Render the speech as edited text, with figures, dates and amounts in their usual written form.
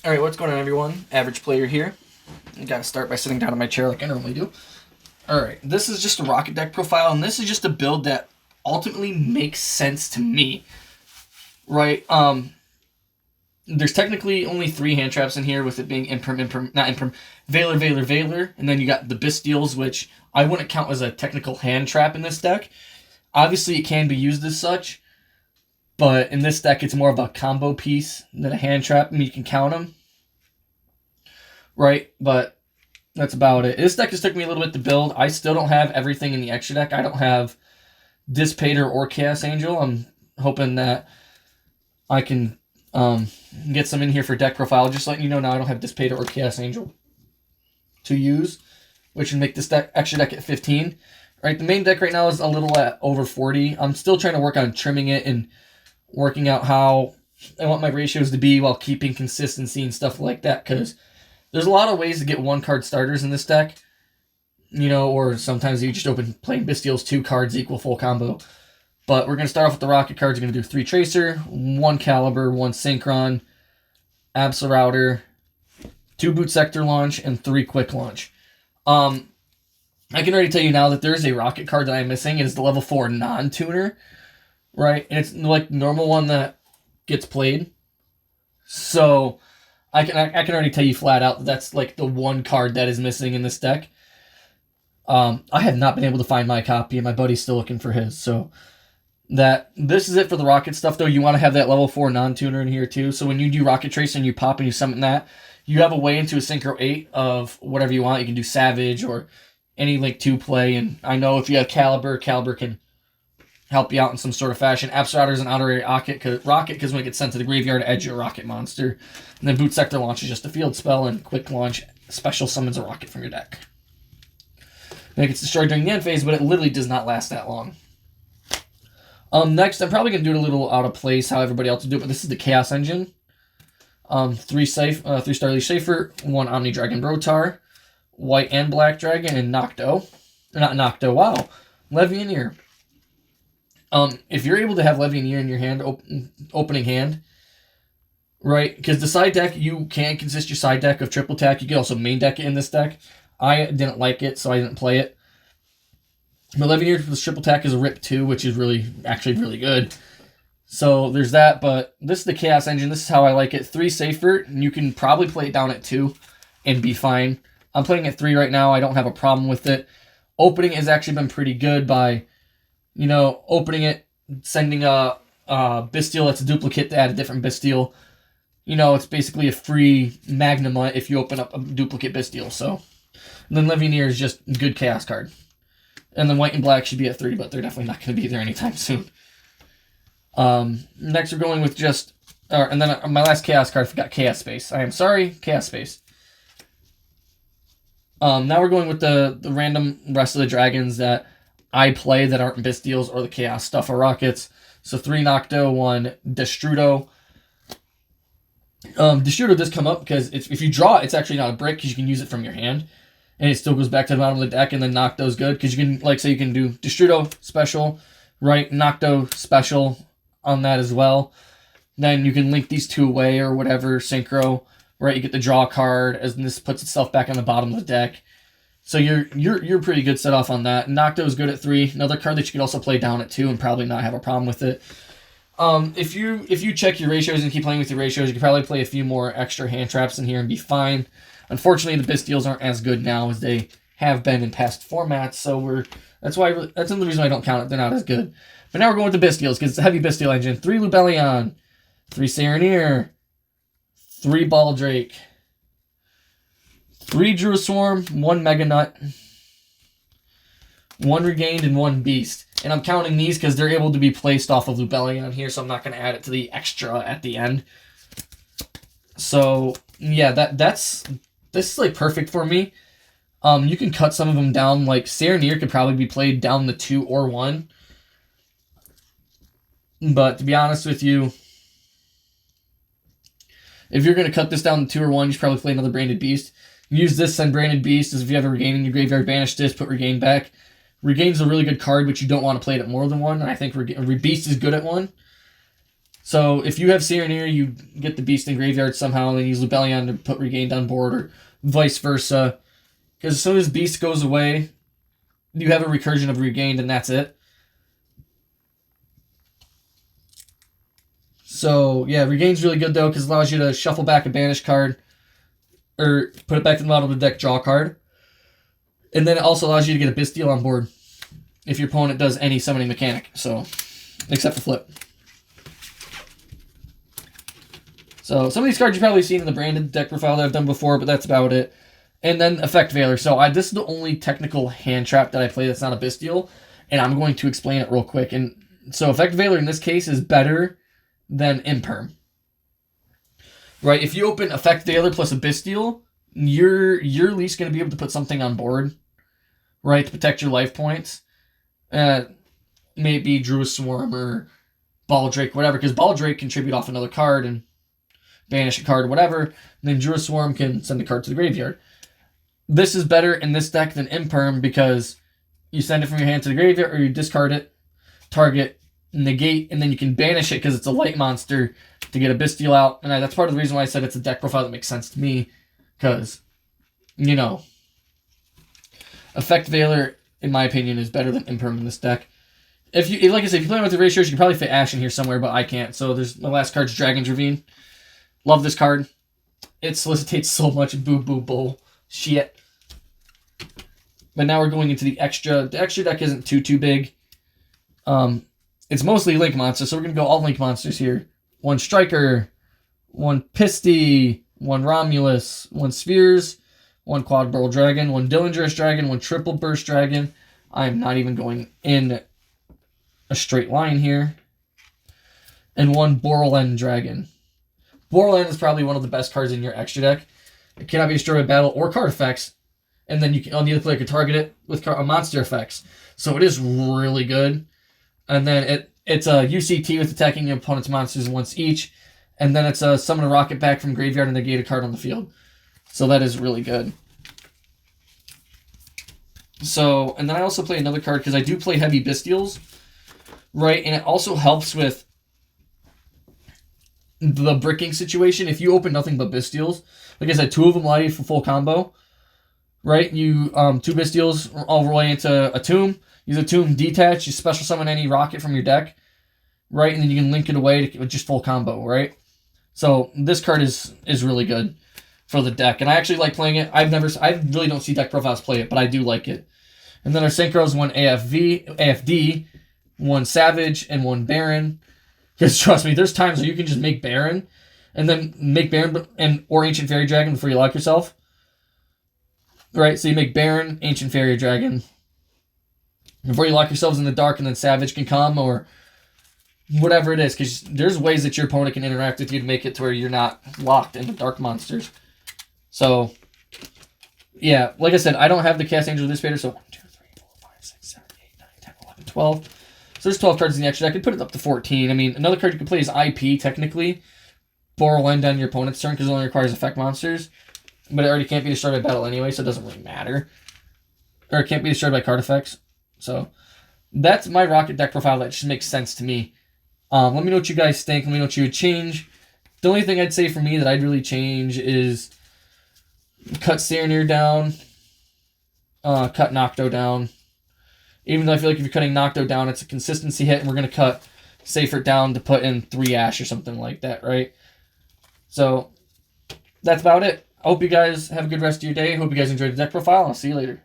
Alright, what's going on, everyone? Average player here. I gotta start by sitting down in my chair like I normally do. Alright, this is just a Rokket deck profile, and this is just a build that ultimately makes sense to me. Right, there's technically only 3 hand traps in here, with it being Veiler, and then you got the Bystials, which I wouldn't count as a technical hand trap in this deck. Obviously, it can be used as such, but in this deck, it's more of a combo piece than a hand trap. I mean, you can count them. Right, but that's about it. This deck just took me a little bit to build. I still don't have everything in the extra deck. I don't have Dissipator or Chaos Angel. I'm hoping that I can get some in here for deck profile. Just letting you know now I don't have Dissipator or Chaos Angel to use, which would make this deck extra deck at 15. Right, the main deck right now is a little at over 40. I'm still trying to work on trimming it and working out how I want my ratios to be while keeping consistency and stuff like that, because there's a lot of ways to get 1-card starters in this deck, you know, or sometimes you just open playing Bystials, 2 cards equal full combo. But we're going to start off with the Rokket cards. We're going to do 3 Tracer, 1 Caliber, 1 Synchron, Absol 2 Boot Sector Launch, and 3 Quick Launch. I can already tell you now that there's a Rokket card that I'm missing. It is the level 4 non-tuner, right? And it's like normal one that gets played. So I can already tell you flat out that that's like the 1 card that is missing in this deck. I have not been able to find my copy, and my buddy's still looking for his. So this is it for the Rokket stuff, though. You want to have that level 4 non-tuner in here too. So when you do Rokket Tracer and you pop and you summon that, you have a way into a Synchro 8 of whatever you want. You can do Savage or any Link 2 play, and I know if you have Caliber can help you out in some sort of fashion. Absol is an honorary Rokket, because when it gets sent to the graveyard, edge your Rokket monster. And then Boot Sector Launch is just a field spell, and Quick Launch special summons a Rokket from your deck. And it gets destroyed during the end phase, but it literally does not last that long. Next, I'm probably going to do it a little out of place how everybody else would do it, but this is the Chaos Engine. 3 Star Leash Safer, 1 Omni Dragon Brotar, White and Black Dragon, and Nocto. Not Nocto, wow. Levianeer. If you're able to have Levianeer in your hand, opening hand, right? Because the side deck, you can consist your side deck of triple attack. You can also main deck it in this deck. I didn't like it, so I didn't play it. But Levianeer for the triple attack is a rip 2, which is actually really good. So there's that, but this is the Chaos Engine. This is how I like it. 3 Safer, and you can probably play it down at 2 and be fine. I'm playing at 3 right now. I don't have a problem with it. Opening has actually been pretty good by, you know, opening it, sending a Bystial that's a duplicate to add a different Bystial. You know, it's basically a free Magnuma if you open up a duplicate Bystial. So, and then Levianeer is just a good Chaos card. And then White and Black should be at 3, but they're definitely not going to be there anytime soon. Next we're going with just, and then my last Chaos card, I forgot Chaos Space. I am sorry, Chaos Space. Now we're going with the random rest of the dragons that I play that aren't Bystials or the Chaos stuff or Rockets. So 3 Nocto, 1 Destrudo. Destrudo does come up because if you draw it, it's actually not a brick because you can use it from your hand. And it still goes back to the bottom of the deck, and then Nocto's good because you can, like, say you can do Destrudo special, right? Nocto special on that as well. Then you can link these 2 away or whatever, Synchro, right? You get the draw card, as this puts itself back on the bottom of the deck. So you're pretty good set off on that. Nocto is good at 3. Another card that you could also play down at 2 and probably not have a problem with it. If you check your ratios and keep playing with your ratios, you could probably play a few more extra hand traps in here and be fine. Unfortunately, the Bystials aren't as good now as they have been in past formats, so that's another reason I don't count it. They're not as good. But now we're going with the Bystials because it's a heavy Bystial engine. 3 Lubellion, 3 Sereneer, 3 Baldrake, 3 Druiswarm, 1 Mega Nut, 1 Regained, and 1 Beast. And I'm counting these because they're able to be placed off of Lubellion here, so I'm not going to add it to the extra at the end. So, yeah, this is like perfect for me. You can cut some of them down. Like Sereneer could probably be played down the 2 or 1. But to be honest with you, if you're going to cut this down to 2 or 1, you should probably play another Branded Beast. Use this, send Branded Beast, as if you have a Regain in your graveyard, banish this, put Regain back. Regain's a really good card, but you don't want to play it at more than 1. I think Beast is good at 1. So if you have Serenir, you get the Beast in graveyard somehow, and then use Lubellion to put Regained on board, or vice versa. Because as soon as Beast goes away, you have a recursion of Regained, and that's it. So, yeah, Regained's really good, though, because it allows you to shuffle back a Banish card, or put it back to the bottom of the deck, draw a card. And then it also allows you to get a Bystial on board if your opponent does any summoning mechanic, so, except for Flip. So, some of these cards you've probably seen in the branded deck profile that I've done before, but that's about it. And then Effect Veiler. So, this is the only technical hand trap that I play that's not a Bystial, and I'm going to explain it real quick. And so, Effect Veiler in this case is better than Imperm. Right? If you open Effect Veiler plus a Bystial, you're at least going to be able to put something on board, right, to protect your life points. Maybe Druid Swarm or Baldrake, whatever, because Baldrake can tribute off another card and banish a card, whatever, and then Druid Swarm can send a card to the graveyard. This is better in this deck than Imperm because you send it from your hand to the graveyard, or you discard it, target, negate, and then you can banish it because it's a light monster to get a Bystial out. And that's part of the reason why I said it's a deck profile that makes sense to me, because, you know, Effect Veiler, in my opinion, is better than Imperm in this deck. If you, like I said, if you play with the ratios, you can probably fit Ash in here somewhere, but I can't. So there's my last card's Dragon's Ravine. Love this card. It solicitates so much boo-boo bull shit. But now we're going into the extra. The extra deck isn't too big. It's mostly Link monsters, so we're going to go all Link monsters here. 1 Striker, 1 Pisty, 1 Romulus, 1 Spheres, 1 Quad Burrow Dragon, 1 Dillingerous Dragon, 1 Triple Burst Dragon. I'm not even going in a straight line here. And 1 Borland Dragon. Borland is probably one of the best cards in your extra deck. It cannot be destroyed by battle or card effects. And then you can, on the other player can target it with monster effects. So it is really good. And then it's a UCT with attacking your opponent's monsters once each. And then it's a summon a Rokket back from graveyard and negate a card on the field. So that is really good. So, and then I also play another card because I do play heavy Bystials. Right, and it also helps with the bricking situation. If you open nothing but Bystials, like I said, 2 of them allow you for full combo. Right, you 2 Bystials overlay into a tomb. Use a tomb detach. You special summon any Rokket from your deck. Right, and then you can link it away to just full combo. Right, so this card is really good for the deck, and I actually like playing it. I really don't see deck profiles play it, but I do like it. And then our synchros, 1 AFD, 1 Savage, and 1 Baron. Because trust me, there's times where you can just make Baron, and then make Baron or Ancient Fairy Dragon before you lock yourself. Right, so you make Baron, Ancient Fairy Dragon before you lock yourselves in the dark, and then Savage can come, or whatever it is. Because there's ways that your opponent can interact with you to make it to where you're not locked into dark monsters. So, yeah, like I said, I don't have the Cast Angel Dissipator, so 1, 2, 3, 4, 5, 6, 7, 8, 9, 10, 11, 12. So there's 12 cards in the extra deck. I could put it up to 14. I mean, another card you could play is IP, technically. Borrow land on your opponent's turn, because it only requires effect monsters. But it already can't be destroyed by battle anyway, so it doesn't really matter. Or it can't be destroyed by card effects. So, that's my Rokket deck profile. That just makes sense to me. Let me know what you guys think. Let me know what you would change. The only thing I'd say for me that I'd really change is cut Serenir down. Cut Nocto down. Even though I feel like if you're cutting Nocto down, it's a consistency hit, and we're going to cut Seyfert down to put in 3 Ash or something like that, right? So, that's about it. I hope you guys have a good rest of your day. Hope you guys enjoyed the deck profile. I'll see you later.